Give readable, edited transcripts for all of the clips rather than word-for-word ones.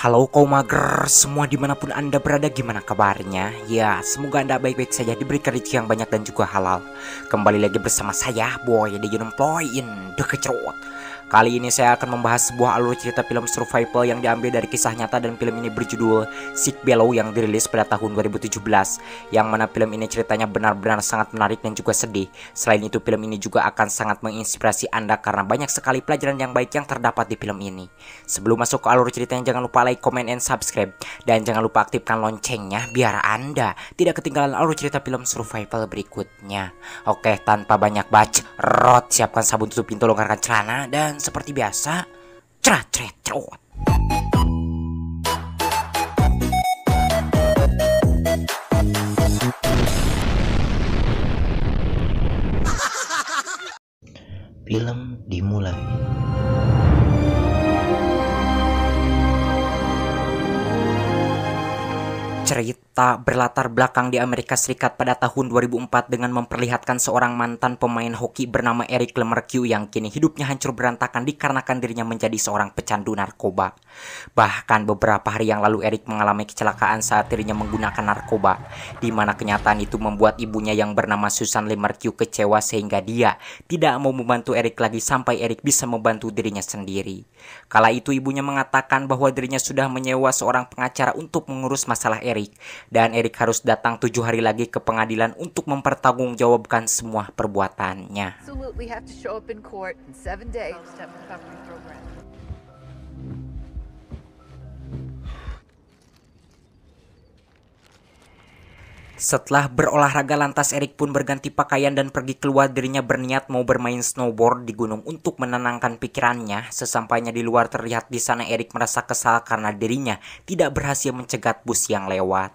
Halo kaum mager, semua dimanapun Anda berada, gimana kabarnya? Ya, semoga Anda baik-baik saja, diberikan rezeki yang banyak dan juga halal. Kembali lagi bersama saya, Boy, di Unemployin The Kecrot. Kali ini saya akan membahas sebuah alur cerita film survival yang diambil dari kisah nyata, dan film ini berjudul Sick Below yang dirilis pada tahun 2017. Yang mana film ini ceritanya benar-benar sangat menarik dan juga sedih. Selain itu, film ini juga akan sangat menginspirasi Anda karena banyak sekali pelajaran yang baik yang terdapat di film ini. Sebelum masuk ke alur ceritanya, jangan lupa like, comment, and subscribe. Dan jangan lupa aktifkan loncengnya biar Anda tidak ketinggalan alur cerita film survival berikutnya. Oke, tanpa banyak bacot, siapkan sabun tutup pintu, longgarkan celana, dan seperti biasa, cerot. Film dimulai. Cerita berlatar belakang di Amerika Serikat pada tahun 2004 dengan memperlihatkan seorang mantan pemain hoki bernama Eric Lemarque yang kini hidupnya hancur berantakan dikarenakan dirinya menjadi seorang pecandu narkoba. Bahkan beberapa hari yang lalu Eric mengalami kecelakaan saat dirinya menggunakan narkoba, di mana kenyataan itu membuat ibunya yang bernama Susan Lemarque kecewa sehingga dia tidak mau membantu Eric lagi sampai Eric bisa membantu dirinya sendiri. Kala itu ibunya mengatakan bahwa dirinya sudah menyewa seorang pengacara untuk mengurus masalah Eric, dan Eric harus datang 7 hari lagi ke pengadilan untuk mempertanggungjawabkan semua perbuatannya. Setelah berolahraga lantas Eric pun berganti pakaian dan pergi keluar. Dirinya berniat mau bermain snowboard di gunung untuk menenangkan pikirannya. Sesampainya di luar terlihat di sana Eric merasa kesal karena dirinya tidak berhasil mencegat bus yang lewat.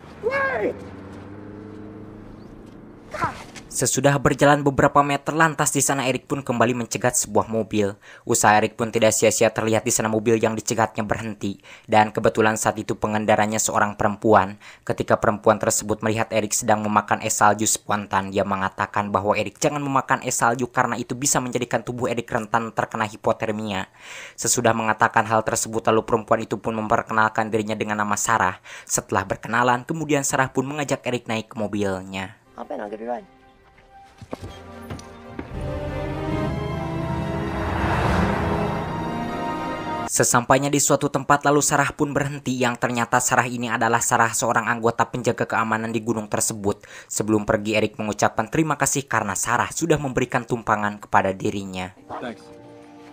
Sesudah berjalan beberapa meter lantas di sana Eric pun kembali mencegat sebuah mobil. Usaha Eric pun tidak sia-sia, terlihat di sana mobil yang dicegatnya berhenti. Dan kebetulan saat itu pengendaranya seorang perempuan. Ketika perempuan tersebut melihat Eric sedang memakan es salju spontan, dia mengatakan bahwa Eric jangan memakan es salju karena itu bisa menjadikan tubuh Eric rentan terkena hipotermia. Sesudah mengatakan hal tersebut, lalu perempuan itu pun memperkenalkan dirinya dengan nama Sarah. Setelah berkenalan, kemudian Sarah pun mengajak Eric naik ke mobilnya. Sesampainya di suatu tempat, lalu Sarah pun berhenti, yang ternyata Sarah ini adalah Sarah, seorang anggota penjaga keamanan di gunung tersebut. Sebelum pergi, Eric mengucapkan terima kasih karena Sarah sudah memberikan tumpangan kepada dirinya. Thanks.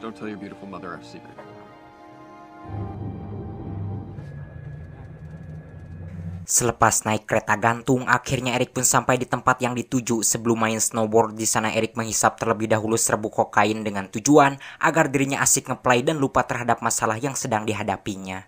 Don't tell your beautiful mother our secret. Selepas naik kereta gantung, akhirnya Eric pun sampai di tempat yang dituju. Sebelum main snowboard di sana, Eric menghisap terlebih dahulu serbuk kokain dengan tujuan agar dirinya asik ngeplay dan lupa terhadap masalah yang sedang dihadapinya.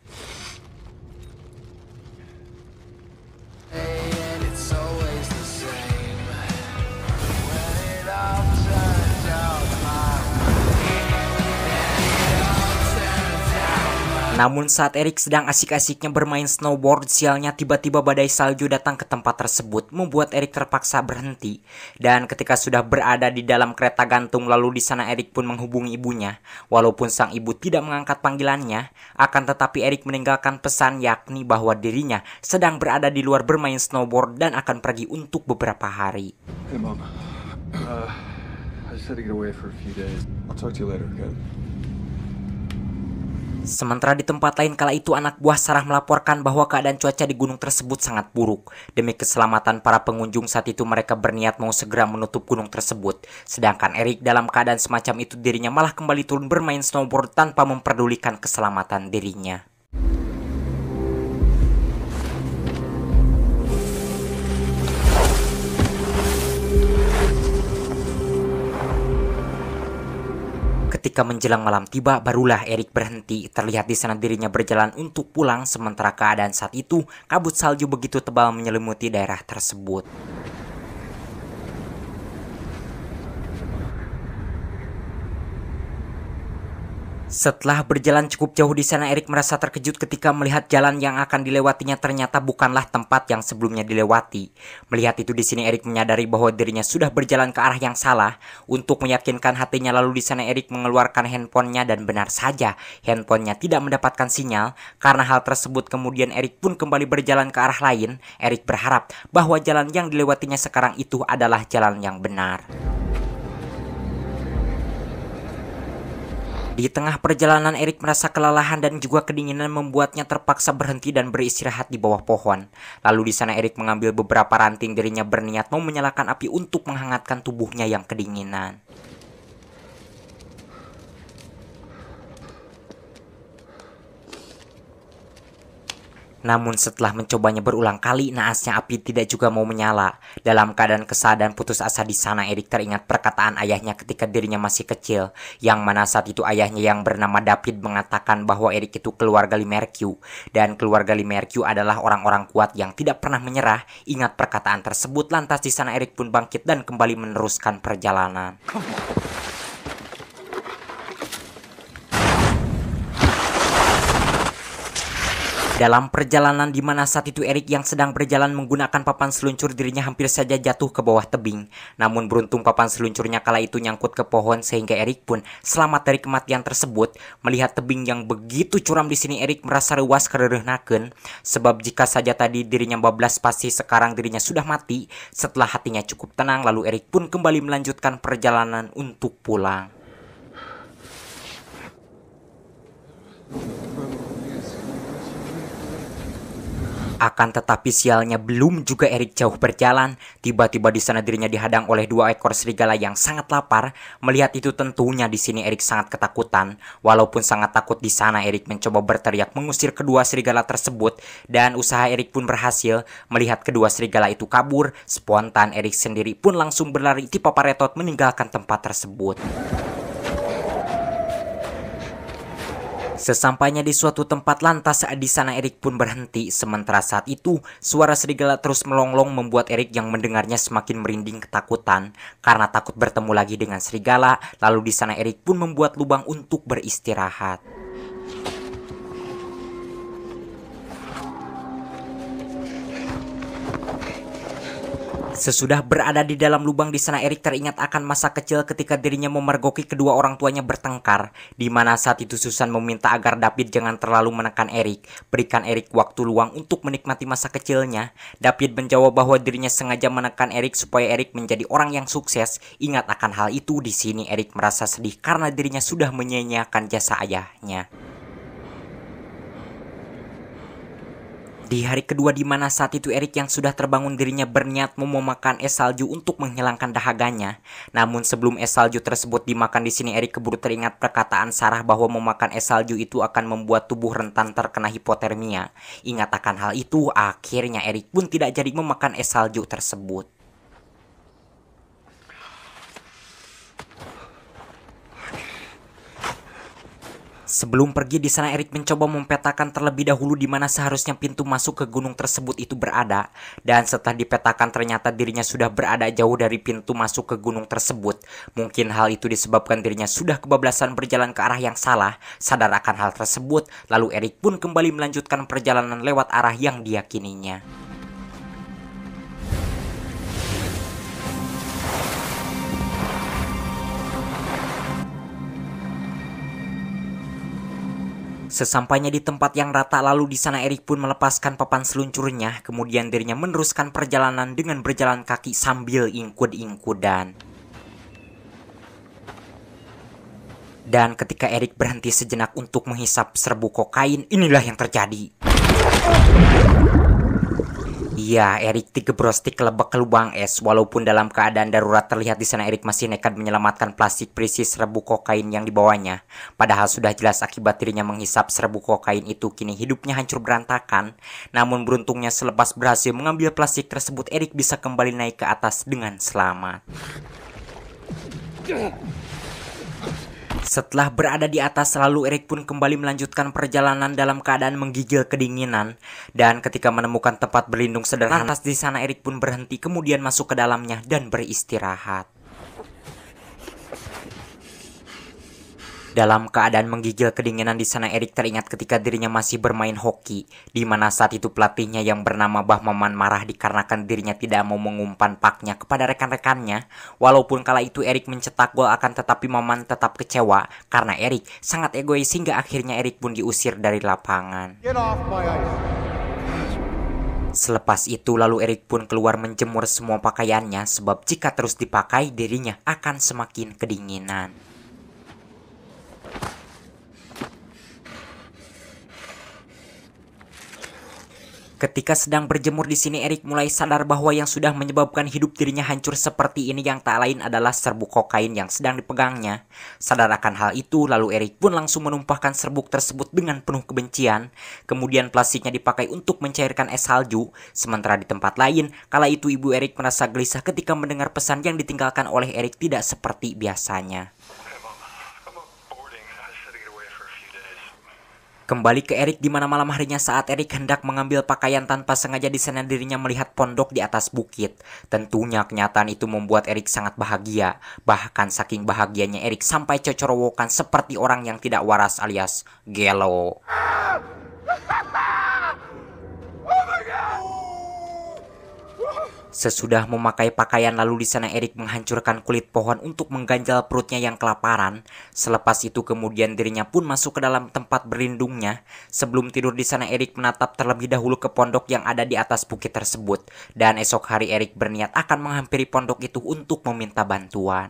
Namun saat Eric sedang asik-asiknya bermain snowboard, sialnya tiba-tiba badai salju datang ke tempat tersebut, membuat Eric terpaksa berhenti. Dan ketika sudah berada di dalam kereta gantung, lalu di sana Eric pun menghubungi ibunya. Walaupun sang ibu tidak mengangkat panggilannya, akan tetapi Eric meninggalkan pesan, yakni bahwa dirinya sedang berada di luar bermain snowboard dan akan pergi untuk beberapa hari. Hey Mom, I just had to get away for a few days. I'll talk to you later, okay? Sementara di tempat lain, kala itu anak buah Sarah melaporkan bahwa keadaan cuaca di gunung tersebut sangat buruk. Demi keselamatan para pengunjung saat itu, mereka berniat mau segera menutup gunung tersebut. Sedangkan Eric dalam keadaan semacam itu, dirinya malah kembali turun bermain snowboard tanpa memperdulikan keselamatan dirinya. Ketika menjelang malam tiba, barulah Eric berhenti. Terlihat di sana dirinya berjalan untuk pulang, sementara keadaan saat itu kabut salju begitu tebal menyelimuti daerah tersebut. Setelah berjalan cukup jauh di sana, Erik merasa terkejut ketika melihat jalan yang akan dilewatinya ternyata bukanlah tempat yang sebelumnya dilewati. Melihat itu di sini Erik menyadari bahwa dirinya sudah berjalan ke arah yang salah. Untuk meyakinkan hatinya, lalu di sana Erik mengeluarkan handphonenya dan benar saja handphonenya tidak mendapatkan sinyal. Karena hal tersebut kemudian Erik pun kembali berjalan ke arah lain. Erik berharap bahwa jalan yang dilewatinya sekarang itu adalah jalan yang benar. Di tengah perjalanan Erik merasa kelelahan dan juga kedinginan membuatnya terpaksa berhenti dan beristirahat di bawah pohon. Lalu di sana Erik mengambil beberapa ranting, dirinya berniat mau menyalakan api untuk menghangatkan tubuhnya yang kedinginan. Namun setelah mencobanya berulang kali, naasnya api tidak juga mau menyala. Dalam keadaan kesal dan putus asa di sana, Erik teringat perkataan ayahnya ketika dirinya masih kecil, yang mana saat itu ayahnya yang bernama David mengatakan bahwa Erik itu keluarga Lemarque, dan keluarga Lemarque adalah orang-orang kuat yang tidak pernah menyerah. Ingat perkataan tersebut, lantas di sana Erik pun bangkit dan kembali meneruskan perjalanan. Dalam perjalanan di mana saat itu Erik yang sedang berjalan menggunakan papan seluncur, dirinya hampir saja jatuh ke bawah tebing. Namun beruntung papan seluncurnya kala itu nyangkut ke pohon sehingga Erik pun selamat dari kematian tersebut. Melihat tebing yang begitu curam di sini, Erik merasa ruas kareureunhakeun, sebab jika saja tadi dirinya bablas pasti sekarang dirinya sudah mati. Setelah hatinya cukup tenang, lalu Erik pun kembali melanjutkan perjalanan untuk pulang. Akan tetapi sialnya belum juga Erik jauh berjalan, tiba-tiba di sana dirinya dihadang oleh 2 ekor serigala yang sangat lapar. Melihat itu tentunya di sini Erik sangat ketakutan. Walaupun sangat takut di sana, Erik mencoba berteriak mengusir kedua serigala tersebut, dan usaha Erik pun berhasil. Melihat kedua serigala itu kabur, spontan Erik sendiri pun langsung berlari tipa-paretot meninggalkan tempat tersebut. Sesampainya di suatu tempat, lantas di sana Erik pun berhenti. Sementara saat itu suara serigala terus melonglong membuat Erik yang mendengarnya semakin merinding ketakutan karena takut bertemu lagi dengan serigala. Lalu di sana Erik pun membuat lubang untuk beristirahat. Sesudah berada di dalam lubang di sana, Erik teringat akan masa kecil ketika dirinya memergoki kedua orang tuanya bertengkar, di mana saat itu Susan meminta agar David jangan terlalu menekan Erik, berikan Erik waktu luang untuk menikmati masa kecilnya. David menjawab bahwa dirinya sengaja menekan Erik supaya Erik menjadi orang yang sukses. Ingat akan hal itu, di sini Erik merasa sedih karena dirinya sudah menyia-nyiakan jasa ayahnya. Di hari kedua di mana saat itu Erik yang sudah terbangun, dirinya berniat mau memakan es salju untuk menghilangkan dahaganya. Namun sebelum es salju tersebut dimakan di sini Erik keburu teringat perkataan Sarah bahwa memakan es salju itu akan membuat tubuh rentan terkena hipotermia. Ingat akan hal itu, akhirnya Erik pun tidak jadi memakan es salju tersebut. Sebelum pergi di sana Erik mencoba mempetakan terlebih dahulu di mana seharusnya pintu masuk ke gunung tersebut itu berada, dan setelah dipetakan ternyata dirinya sudah berada jauh dari pintu masuk ke gunung tersebut. Mungkin hal itu disebabkan dirinya sudah kebablasan berjalan ke arah yang salah. Sadar akan hal tersebut, lalu Erik pun kembali melanjutkan perjalanan lewat arah yang diyakininya. Sesampainya di tempat yang rata, lalu di sana Erik pun melepaskan papan seluncurnya. Kemudian dirinya meneruskan perjalanan dengan berjalan kaki sambil ingkud-ingkudan. Dan ketika Erik berhenti sejenak untuk menghisap serbuk kokain, inilah yang terjadi. Iya, Erik digebros kelebak ke lubang es. Walaupun dalam keadaan darurat, terlihat di sana Erik masih nekat menyelamatkan plastik berisi serbuk kokain yang dibawanya. Padahal sudah jelas akibat dirinya menghisap serbuk kokain itu, kini hidupnya hancur berantakan. Namun beruntungnya selepas berhasil mengambil plastik tersebut, Erik bisa kembali naik ke atas dengan selamat. Setelah berada di atas, lalu Erik pun kembali melanjutkan perjalanan dalam keadaan menggigil kedinginan. Dan ketika menemukan tempat berlindung sederhana, di sana Erik pun berhenti, kemudian masuk ke dalamnya dan beristirahat. Dalam keadaan menggigil kedinginan di sana, Erik teringat ketika dirinya masih bermain hoki, di mana saat itu pelatihnya yang bernama Bah Maman marah dikarenakan dirinya tidak mau mengumpan paknya kepada rekan-rekannya. Walaupun kala itu Erik mencetak gol, akan tetapi Maman tetap kecewa karena Erik sangat egois hingga akhirnya Erik pun diusir dari lapangan. Selepas itu lalu Erik pun keluar menjemur semua pakaiannya, sebab jika terus dipakai dirinya akan semakin kedinginan. Ketika sedang berjemur di sini, Erik mulai sadar bahwa yang sudah menyebabkan hidup dirinya hancur seperti ini yang tak lain adalah serbuk kokain yang sedang dipegangnya. Sadar akan hal itu, lalu Erik pun langsung menumpahkan serbuk tersebut dengan penuh kebencian. Kemudian plastiknya dipakai untuk mencairkan es salju. Sementara di tempat lain, kala itu ibu Erik merasa gelisah ketika mendengar pesan yang ditinggalkan oleh Erik tidak seperti biasanya. Kembali ke Erik di mana malam harinya saat Erik hendak mengambil pakaian, tanpa sengaja di sana dirinya melihat pondok di atas bukit. Tentunya kenyataan itu membuat Erik sangat bahagia. Bahkan saking bahagianya Erik sampai cocorowokan seperti orang yang tidak waras alias gelo. Sesudah memakai pakaian lalu di sana Erik menghancurkan kulit pohon untuk mengganjal perutnya yang kelaparan. Selepas itu kemudian dirinya pun masuk ke dalam tempat berlindungnya. Sebelum tidur di sana Erik menatap terlebih dahulu ke pondok yang ada di atas bukit tersebut. Dan esok hari Erik berniat akan menghampiri pondok itu untuk meminta bantuan.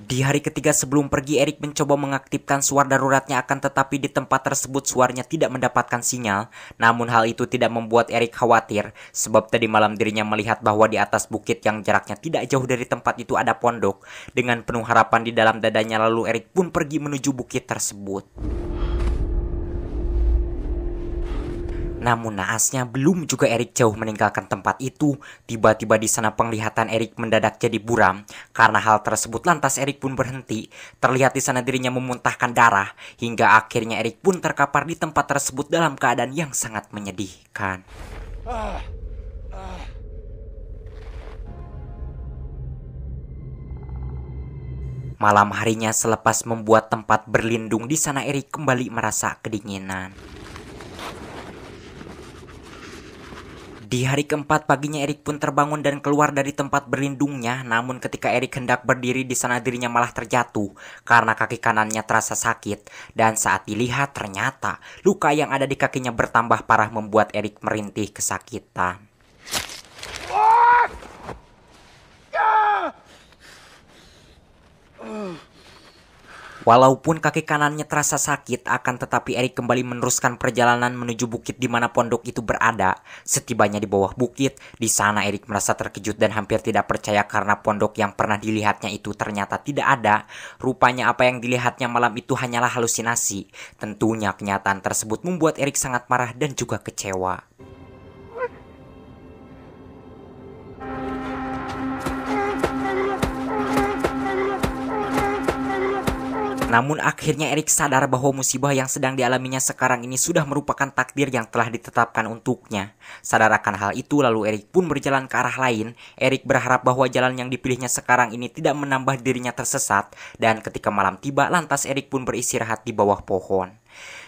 Di hari ketiga sebelum pergi, Erik mencoba mengaktifkan suara daruratnya, akan tetapi di tempat tersebut suaranya tidak mendapatkan sinyal. Namun hal itu tidak membuat Erik khawatir, sebab tadi malam dirinya melihat bahwa di atas bukit yang jaraknya tidak jauh dari tempat itu ada pondok. Dengan penuh harapan di dalam dadanya lalu Erik pun pergi menuju bukit tersebut. Namun naasnya belum juga Erik jauh meninggalkan tempat itu, tiba-tiba di sana penglihatan Erik mendadak jadi buram. Karena hal tersebut lantas Erik pun berhenti. Terlihat di sana dirinya memuntahkan darah, hingga akhirnya Erik pun terkapar di tempat tersebut dalam keadaan yang sangat menyedihkan. Malam harinya selepas membuat tempat berlindung di sana Erik kembali merasa kedinginan. Di hari keempat paginya Erik pun terbangun dan keluar dari tempat berlindungnya. Namun ketika Erik hendak berdiri di sana dirinya malah terjatuh karena kaki kanannya terasa sakit. Dan saat dilihat ternyata luka yang ada di kakinya bertambah parah membuat Erik merintih kesakitan. Walaupun kaki kanannya terasa sakit, akan tetapi Erik kembali meneruskan perjalanan menuju bukit di mana pondok itu berada. Setibanya di bawah bukit, di sana Erik merasa terkejut dan hampir tidak percaya karena pondok yang pernah dilihatnya itu ternyata tidak ada. Rupanya apa yang dilihatnya malam itu hanyalah halusinasi. Tentunya kenyataan tersebut membuat Erik sangat marah dan juga kecewa. Namun akhirnya Erik sadar bahwa musibah yang sedang dialaminya sekarang ini sudah merupakan takdir yang telah ditetapkan untuknya. Sadar akan hal itu lalu Erik pun berjalan ke arah lain. Erik berharap bahwa jalan yang dipilihnya sekarang ini tidak menambah dirinya tersesat. Dan ketika malam tiba lantas Erik pun beristirahat di bawah pohon.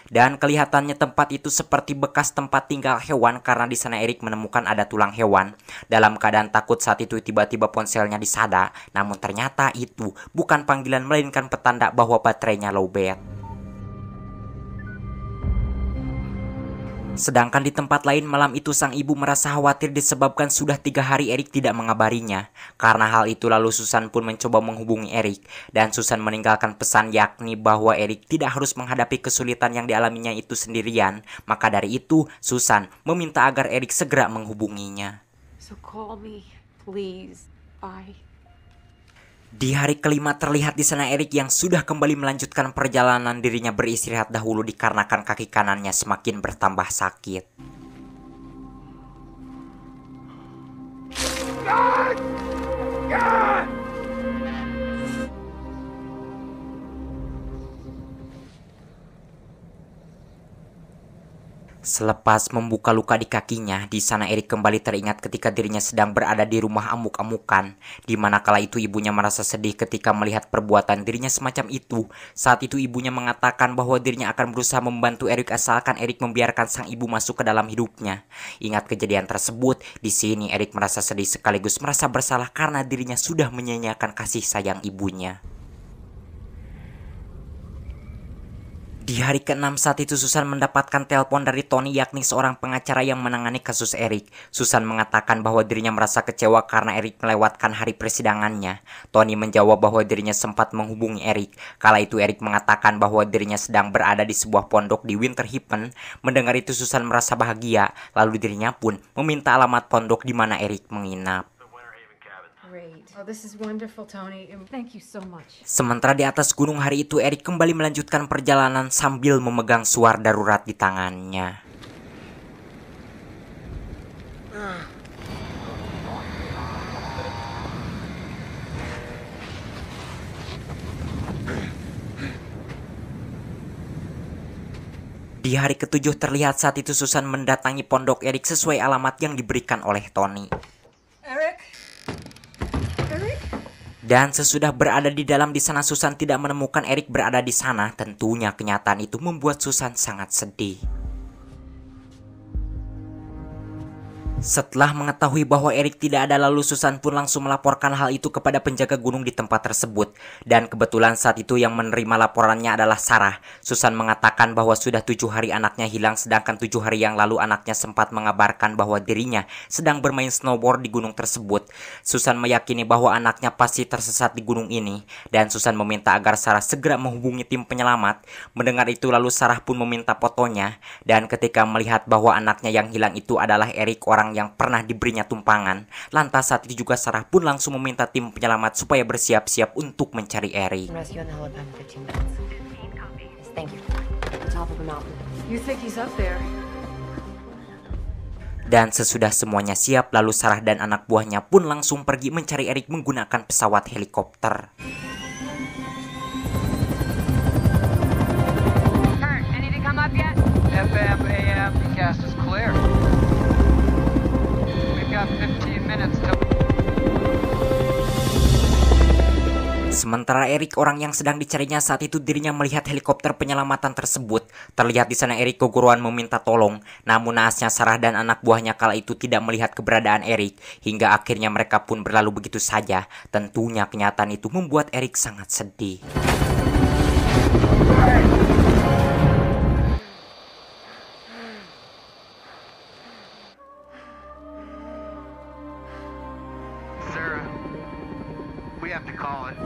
Dan kelihatannya tempat itu seperti bekas tempat tinggal hewan karena di sana Erik menemukan ada tulang hewan. Dalam keadaan takut saat itu tiba-tiba ponselnya disada, namun ternyata itu bukan panggilan melainkan petanda bahwa baterainya lowbat. Sedangkan di tempat lain malam itu sang ibu merasa khawatir disebabkan sudah 3 hari Erik tidak mengabarinya. Karena hal itu lalu Susan pun mencoba menghubungi Erik. Dan Susan meninggalkan pesan yakni bahwa Erik tidak harus menghadapi kesulitan yang dialaminya itu sendirian. Maka dari itu Susan meminta agar Erik segera menghubunginya. So call me, please. Bye. Di hari kelima terlihat di sana Erik yang sudah kembali melanjutkan perjalanan. Dirinya beristirahat dahulu dikarenakan kaki kanannya semakin bertambah sakit. Selepas membuka luka di kakinya, di sana Eric kembali teringat ketika dirinya sedang berada di rumah amuk-amukan, di mana kala itu ibunya merasa sedih ketika melihat perbuatan dirinya semacam itu. Saat itu ibunya mengatakan bahwa dirinya akan berusaha membantu Eric asalkan Eric membiarkan sang ibu masuk ke dalam hidupnya. Ingat kejadian tersebut, di sini Eric merasa sedih sekaligus merasa bersalah karena dirinya sudah menyia-nyiakan kasih sayang ibunya. Di hari ke-6 saat itu Susan mendapatkan telepon dari Tony, yakni seorang pengacara yang menangani kasus Eric. Susan mengatakan bahwa dirinya merasa kecewa karena Eric melewatkan hari persidangannya. Tony menjawab bahwa dirinya sempat menghubungi Eric. Kala itu Eric mengatakan bahwa dirinya sedang berada di sebuah pondok di Winter Haven. Mendengar itu Susan merasa bahagia, lalu dirinya pun meminta alamat pondok di mana Eric menginap. Great. Oh, this is wonderful, Tony. Thank you so much. Sementara di atas gunung hari itu Eric kembali melanjutkan perjalanan sambil memegang suar darurat di tangannya. Di hari ke-7 terlihat saat itu Susan mendatangi pondok Eric sesuai alamat yang diberikan oleh Tony. Dan sesudah berada di dalam di sana Susan tidak menemukan Eric berada di sana. Tentunya kenyataan itu membuat Susan sangat sedih. Setelah mengetahui bahwa Eric tidak ada, lalu Susan pun langsung melaporkan hal itu kepada penjaga gunung di tempat tersebut. Dan kebetulan saat itu yang menerima laporannya adalah Sarah. Susan mengatakan bahwa sudah 7 hari anaknya hilang, sedangkan 7 hari yang lalu anaknya sempat mengabarkan bahwa dirinya sedang bermain snowboard di gunung tersebut. Susan meyakini bahwa anaknya pasti tersesat di gunung ini, dan Susan meminta agar Sarah segera menghubungi tim penyelamat. Mendengar itu lalu Sarah pun meminta fotonya, dan ketika melihat bahwa anaknya yang hilang itu adalah Eric, orang yang pernah diberinya tumpangan. Lantas saat itu juga Sarah pun langsung meminta tim penyelamat supaya bersiap-siap untuk mencari Eric. Dan sesudah semuanya siap, lalu Sarah dan anak buahnya pun langsung pergi mencari Eric menggunakan pesawat helikopter. Kurt, anything come up yet? FM, AM, the cast is clear. We've got 15 minutes to... Sementara Eric, orang yang sedang dicarinya saat itu, dirinya melihat helikopter penyelamatan tersebut. Terlihat di sana Eric keguruan meminta tolong. Namun naasnya Sarah dan anak buahnya kala itu tidak melihat keberadaan Eric. Hingga akhirnya mereka pun berlalu begitu saja. Tentunya kenyataan itu membuat Eric sangat sedih. Sarah, we have to call it.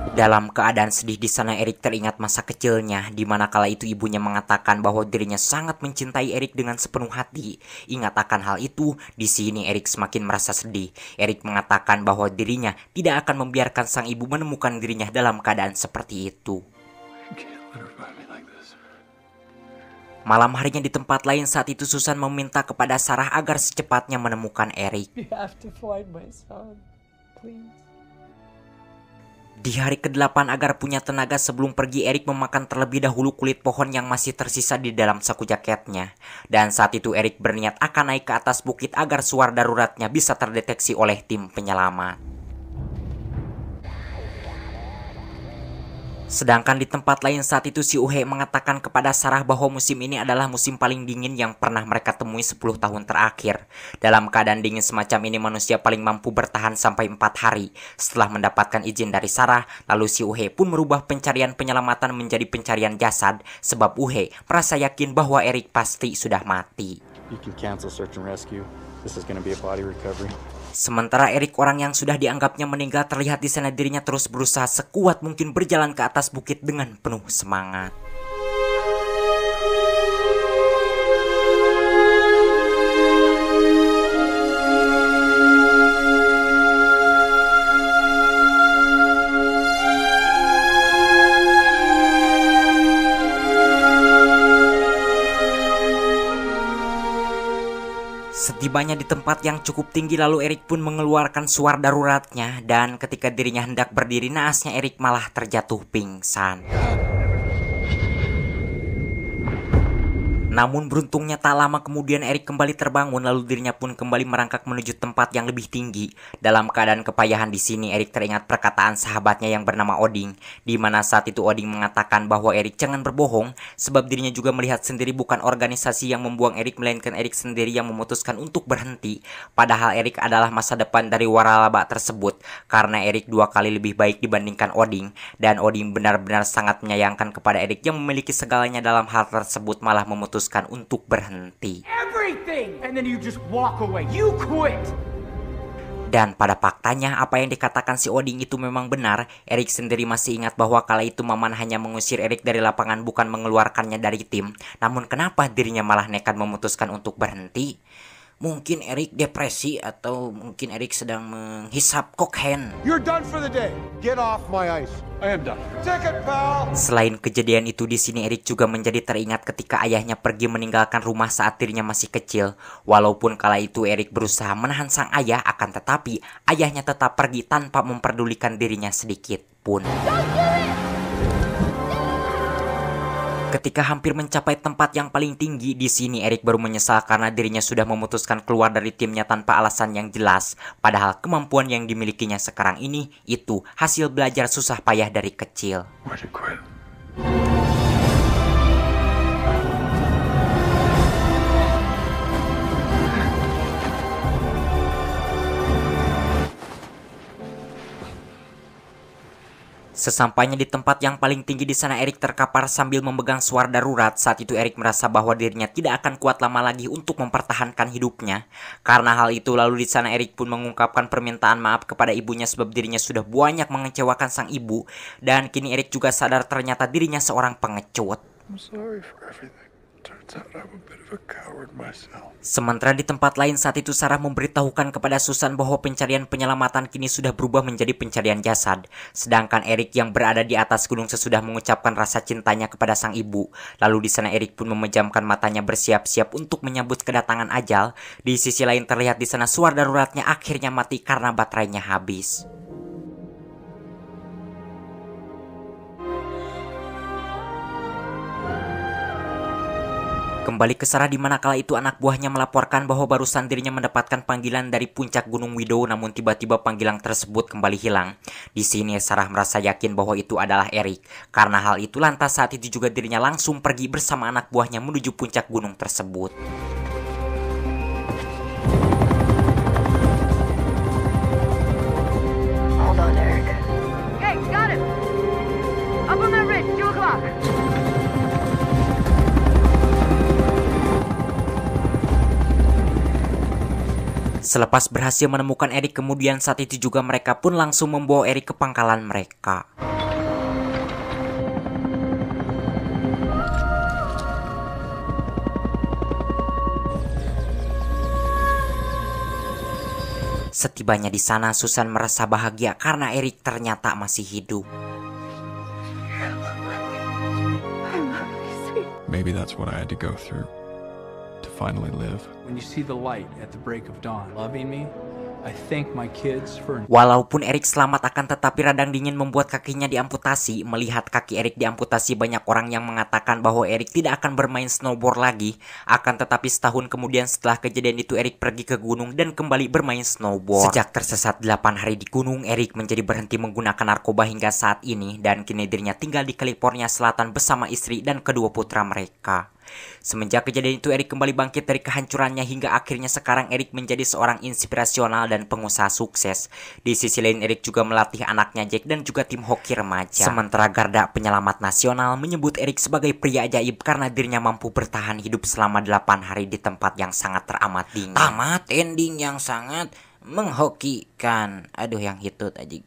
Dalam keadaan sedih di sana Eric teringat masa kecilnya, di mana kala itu ibunya mengatakan bahwa dirinya sangat mencintai Eric dengan sepenuh hati. Ingat akan hal itu, di sini Eric semakin merasa sedih. Eric mengatakan bahwa dirinya tidak akan membiarkan sang ibu menemukan dirinya dalam keadaan seperti itu. Malam harinya di tempat lain saat itu Susan meminta kepada Sarah agar secepatnya menemukan Eric. You have to find my son, please. Di hari ke-8 agar punya tenaga sebelum pergi, Eric memakan terlebih dahulu kulit pohon yang masih tersisa di dalam saku jaketnya. Dan saat itu Eric berniat akan naik ke atas bukit agar suar daruratnya bisa terdeteksi oleh tim penyelamat. Sedangkan di tempat lain saat itu si Uhe mengatakan kepada Sarah bahwa musim ini adalah musim paling dingin yang pernah mereka temui 10 tahun terakhir. Dalam keadaan dingin semacam ini manusia paling mampu bertahan sampai 4 hari. Setelah mendapatkan izin dari Sarah, lalu si Uhe pun merubah pencarian penyelamatan menjadi pencarian jasad. Sebab Uhe merasa yakin bahwa Eric pasti sudah mati. You can cancel search and rescue. This is going to be a body recovery. Sementara Eric, orang yang sudah dianggapnya meninggal, terlihat di sana dirinya terus berusaha sekuat mungkin berjalan ke atas bukit dengan penuh semangat. Setibanya di tempat yang cukup tinggi, lalu Eric pun mengeluarkan suar daruratnya, dan ketika dirinya hendak berdiri, naasnya Eric malah terjatuh pingsan. Namun beruntungnya tak lama kemudian Erik kembali terbangun, lalu dirinya pun kembali merangkak menuju tempat yang lebih tinggi. Dalam keadaan kepayahan di sini, Erik teringat perkataan sahabatnya yang bernama Oding, di mana saat itu Oding mengatakan bahwa Erik jangan berbohong, sebab dirinya juga melihat sendiri bukan organisasi yang membuang Erik, melainkan Erik sendiri yang memutuskan untuk berhenti. Padahal Erik adalah masa depan dari waralaba tersebut, karena Erik 2 kali lebih baik dibandingkan Oding, dan Oding benar-benar sangat menyayangkan kepada Erik yang memiliki segalanya dalam hal tersebut malah memutuskan untuk berhenti. Everything, and then you just walk away. You quit. Dan pada faktanya apa yang dikatakan si Oding itu memang benar. Erik sendiri masih ingat bahwa kala itu Maman hanya mengusir Erik dari lapangan, bukan mengeluarkannya dari tim. Namun kenapa dirinya malah nekat memutuskan untuk berhenti? Mungkin Erik depresi, atau mungkin Erik sedang menghisap kokain. You're done for the day. Get off my ice. I am done. Take it, pal. Selain kejadian itu, di sini Erik juga menjadi teringat ketika ayahnya pergi meninggalkan rumah saat dirinya masih kecil. Walaupun kala itu Erik berusaha menahan sang ayah, akan tetapi ayahnya tetap pergi tanpa memperdulikan dirinya sedikit pun. Ketika hampir mencapai tempat yang paling tinggi, di sini Erik baru menyesal karena dirinya sudah memutuskan keluar dari timnya tanpa alasan yang jelas. Padahal kemampuan yang dimilikinya sekarang ini itu hasil belajar susah payah dari kecil. Why'd you quit? Sesampainya di tempat yang paling tinggi di sana, Erik terkapar sambil memegang suara darurat. Saat itu Erik merasa bahwa dirinya tidak akan kuat lama lagi untuk mempertahankan hidupnya. Karena hal itu, lalu di sana Erik pun mengungkapkan permintaan maaf kepada ibunya sebab dirinya sudah banyak mengecewakan sang ibu. Dan kini Erik juga sadar ternyata dirinya seorang pengecut. I'm sorry for everything. Turns out I'm a bit of a coward myself. Sementara di tempat lain saat itu Sarah memberitahukan kepada Susan bahwa pencarian penyelamatan kini sudah berubah menjadi pencarian jasad. Sedangkan Erik yang berada di atas gunung sesudah mengucapkan rasa cintanya kepada sang ibu. Lalu di sana Erik pun memejamkan matanya bersiap-siap untuk menyambut kedatangan ajal. Di sisi lain terlihat di sana suara daruratnya akhirnya mati karena baterainya habis. Kembali ke Sarah di mana kala itu anak buahnya melaporkan bahwa barusan dirinya mendapatkan panggilan dari puncak Gunung Widow, namun tiba-tiba panggilan tersebut kembali hilang. Di sini Sarah merasa yakin bahwa itu adalah Erik. Karena hal itu lantas saat itu juga dirinya langsung pergi bersama anak buahnya menuju puncak gunung tersebut. Hold on, Eric. Hey, got him! Up on that ridge, 2 o'clock. Selepas berhasil menemukan Erik, kemudian saat itu juga mereka pun langsung membawa Erik ke pangkalan mereka. Setibanya di sana, Susan merasa bahagia karena Erik ternyata masih hidup. Maybe that's what I had to go through to finally live. When you see the light at the break of dawn, loving me, I thank my kids for... Walaupun Erik selamat, akan tetapi radang dingin membuat kakinya diamputasi. Melihat kaki Erik diamputasi, banyak orang yang mengatakan bahwa Erik tidak akan bermain snowboard lagi. Akan tetapi setahun kemudian setelah kejadian itu, Erik pergi ke gunung dan kembali bermain snowboard. Sejak tersesat 8 hari di gunung, Erik menjadi berhenti menggunakan narkoba hingga saat ini. Dan kini dirinya tinggal di California Selatan bersama istri dan kedua putra mereka. Semenjak kejadian itu, Erik kembali bangkit dari kehancurannya hingga akhirnya sekarang Erik menjadi seorang inspirasional dan pengusaha sukses. Di sisi lain, Erik juga melatih anaknya Jack dan juga tim hoki remaja. Sementara Garda Penyelamat Nasional menyebut Erik sebagai pria ajaib karena dirinya mampu bertahan hidup selama 8 hari di tempat yang sangat teramat dingin. Tamat ending yang sangat menghokikan. Aduh, yang hitut aja.